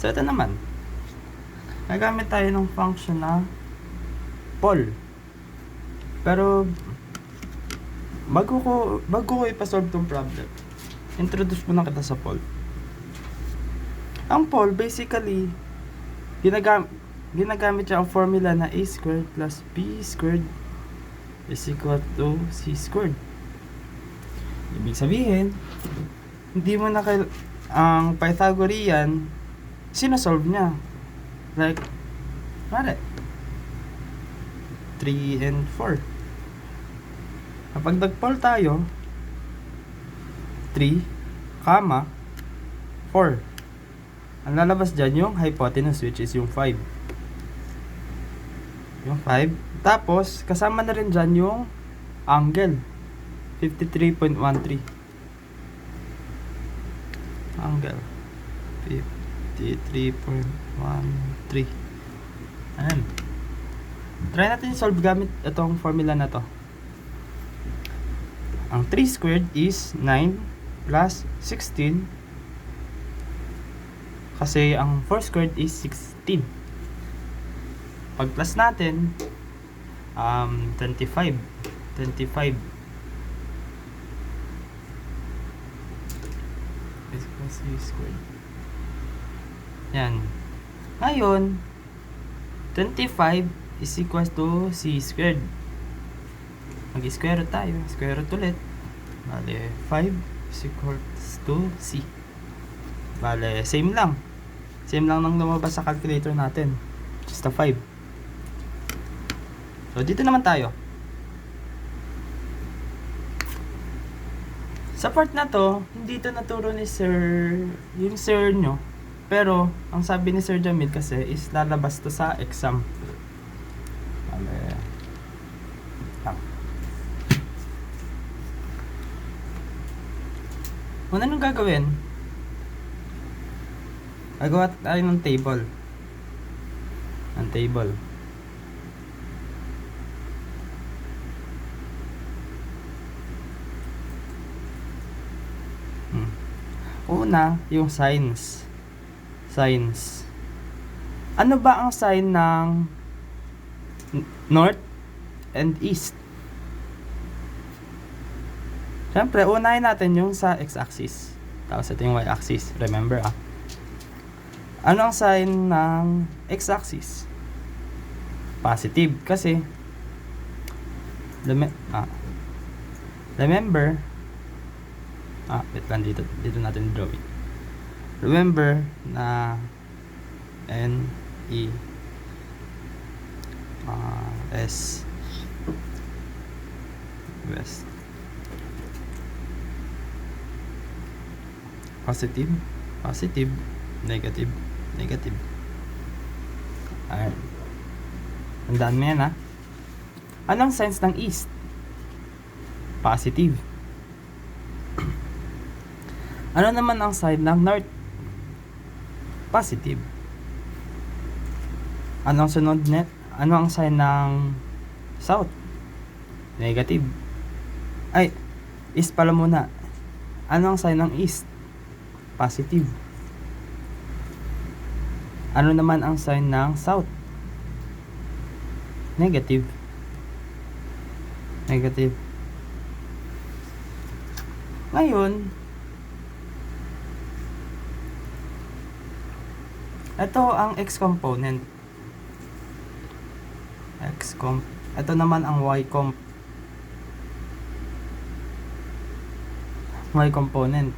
So, ito naman. Nagamit tayo ng function na pol. Pero, bago ko ipasolve tong problem, introduce muna kita sa pol. Ang pol, basically, ginagamit siya ang formula na a squared plus b squared is equal to c squared. Ibig sabihin, hindi mo na ang Pythagorean, sinosolve niya. Like, mali. 3 and 4. Kapag nag-pol tayo, 3, 4. Ang lalabas dyan yung hypotenuse, which is yung 5. Yung 5. Tapos, kasama na rin dyan yung angle. 53.13. Angle. 53.13. Ayan. Try natin solve gamit itong formula na to. Ang 3 squared is 9 plus 16. Kasi ang 4 squared is 16. Pag plus natin, 25. 25 is plus 3 squared. Yan. Ngayon, 25 is equals to c squared. Mag-square root tayo. Square root ulit. Bale, 5 is equals to c. Bale, same lang. Same lang nang lumabas sa calculator natin. Just a 5. So, dito naman tayo. Sa part na to, hindi ito naturo ni yung sir nyo. Pero, ang sabi ni Sir Jamil kasi is lalabas to sa exam. Bale, una nung gagawin, gagawa tayo ng table. Ang table. Una, yung signs. Signs. Ano ba ang sign ng north and east? Siyempre, unahin natin yung sa x-axis. Tapos ito yung y-axis. Remember, Ano ang sign ng x-axis? Positive. Kasi, remember, wait lang, dito natin drawing. Remember na N, E, S, West. Positive, positive, negative, negative. Ayan. Tandaan mo yan, Anong signs ng east? Positive. Ano naman ang sign ng north? Positive. Anong sunod net? Ano ang sign ng south? Negative. Ay, east pala muna. Ano ang sign ng east? Positive. Ano naman ang sign ng south? Negative. Negative. Ngayon, ito ang x-component. Ito naman ang y-comp. Y-component.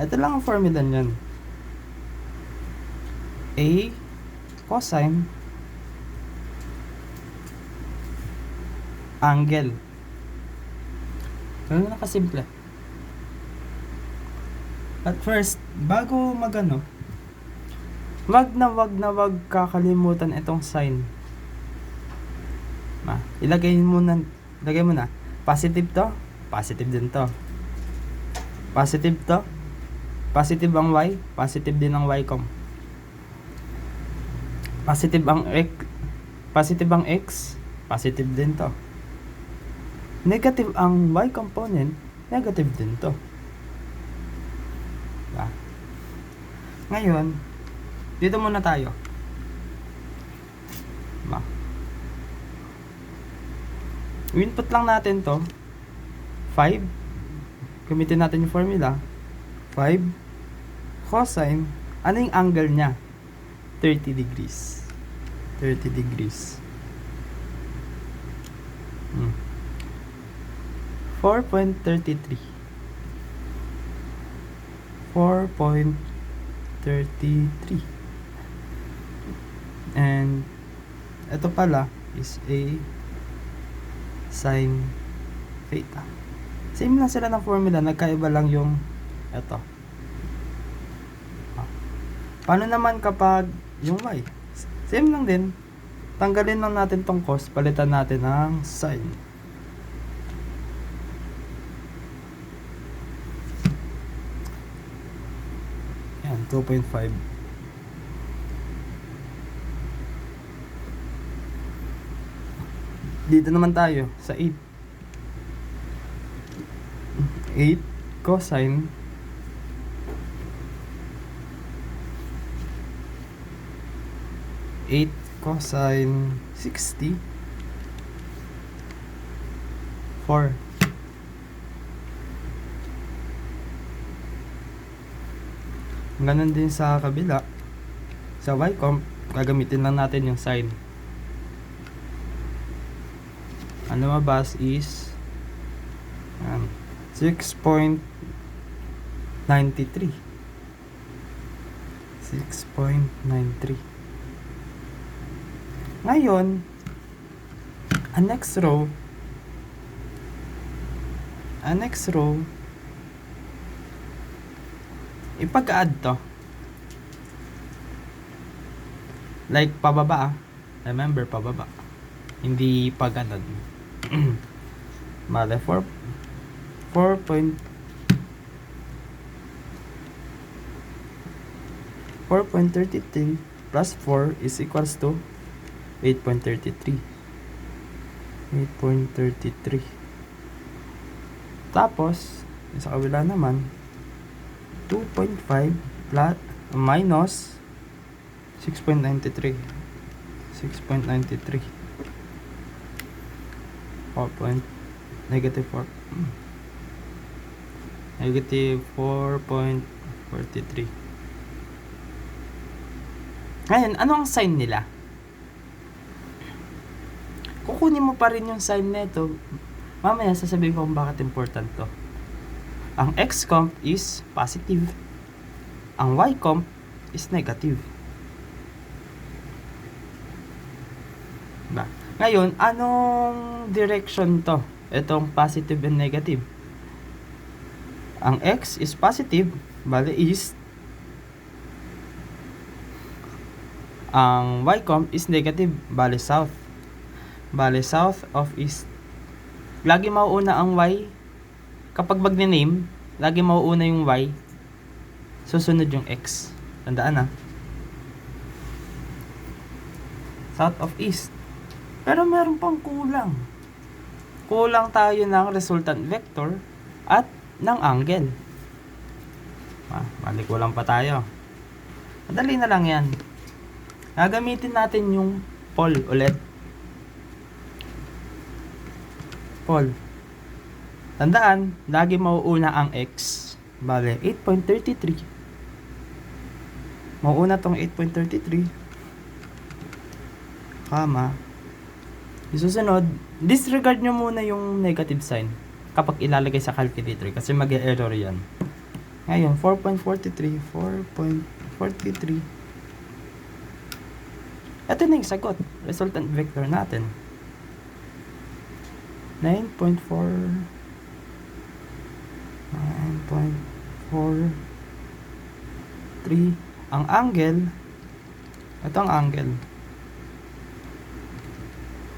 Ito lang ang formula niyan. A cosine angle. Ganun na kasimple. At first, bago magano, wag na kakalimutan itong sign. Lagay mo na. Positive to, positive din to. Positive to, positive ang y, positive din ang y-com. Positive ang x, positive din to. Negative ang y component, negative din to. Ngayon, Dito muna tayo. Diba? Input lang natin to. 5. Gamitin natin yung formula. 5 cosine. Ano yung angle niya? 30 degrees. 30 degrees. 4.33. 4.33. And ito pala is a sin theta. Same lang sila ng formula, nagkaiba lang yung ito. Paano naman kapag yung y? Same lang din. Tanggalin lang natin tong cos, palitan natin ng sin. Yan, 2.5. Dito naman tayo sa 8. 8 cosine 60 4. Ganun din sa kabila. Sa y-comp, gagamitin lang natin yung sine. Ang lumabas is 6.93. 6.93. Ngayon, ang next row, ipag-add to. Like pababa. Remember, pababa. Hindi pag-add. Bale, 4.33 plus 4 is equals to 8.33. 8.33. Tapos, sa kabila naman, 2.5 plus minus 6.93. 6.93. Negative 4. Negative 4.43. Ngayon, ano ang sign nila? Kukunin mo pa rin yung sign nito. Mamaya sasabihin ko kung bakit important to. Ang x-comp is positive. Ang y-comp is negative. Diba? Ngayon, anong direction to? Itong positive and negative. Ang x is positive, bali east. Ang y-comp is negative, bali south. Bali south of east. Lagi mauuna ang y. Kapag magne-name, lagi mauuna yung y. Susunod yung x. Tandaan south of east. Pero meron pang kulang. Kulang tayo ng resultant vector at ng angle. Balik kulang pa tayo. Madali na lang yan. Gagamitin natin yung pole ulit. Pole. Tandaan, lagi mauuna ang x. Bale, 8.33. Mauuna tong 8.33. Kama. Isusunod, disregard nyo muna yung negative sign kapag ilalagay sa calculator kasi mag-error yan. Ngayon, 4.43. Ito na yung sagot. Resultant vector natin. 9.43. Ang angle, ito ang angle.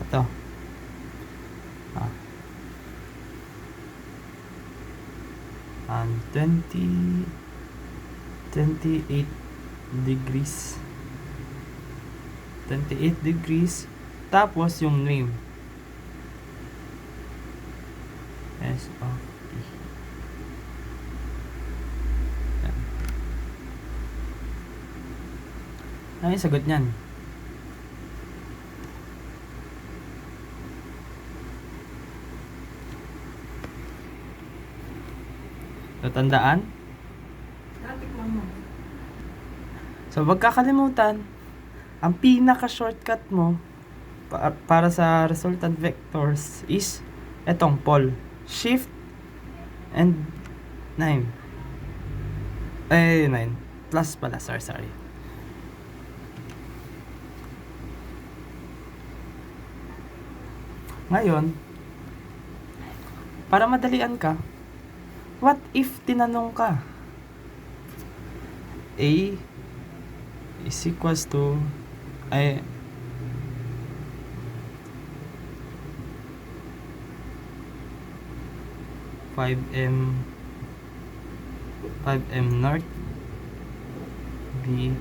Ito. And 28 degrees. 28 degrees. Tapos yung name. S of T. Ano yung sagot niyan? Natandaan? Natikman mo. So, wag kakalimutan, ang pinaka-shortcut mo para sa resultant vectors is etong pol. Shift and 9. 9. Plus pala, sorry. Ngayon, para madalian ka, what if tinanong ka? A is equals to 5m north, B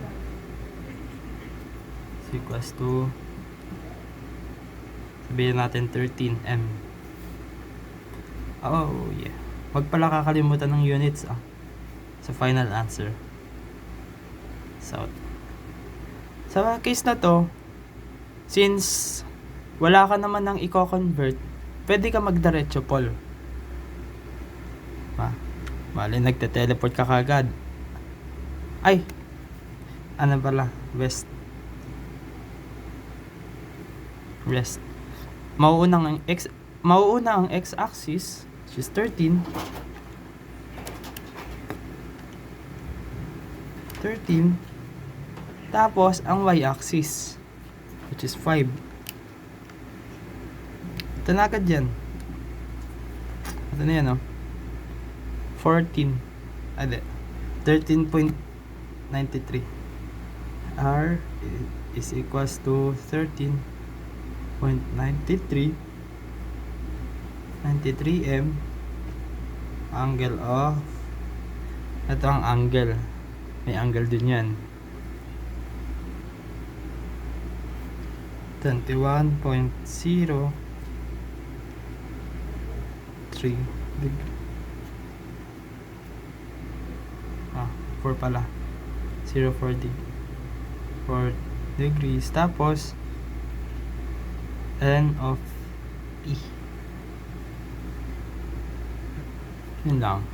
is equals to, sabihin natin 13m. Oh yeah, wag pala kakalimutan ng units sa final answer. So sa case na to, since wala ka naman ng i-convert, pwede ka magdiretso pol. Bali, nagte-teleport ka kagad. Ay! Ano pala? West. Mauuna ang x-axis, which is 13. 13. Tapos, ang y-axis, which is 5. Ito na agad yan. Ito na yan, 14. 13.93. R is equals to 13.93. 93m. Angle of, ito ang angle. May angle din yan. 21.03 degree. 4 pala. 04 4 degrees. Tapos, N of E. Yun lang.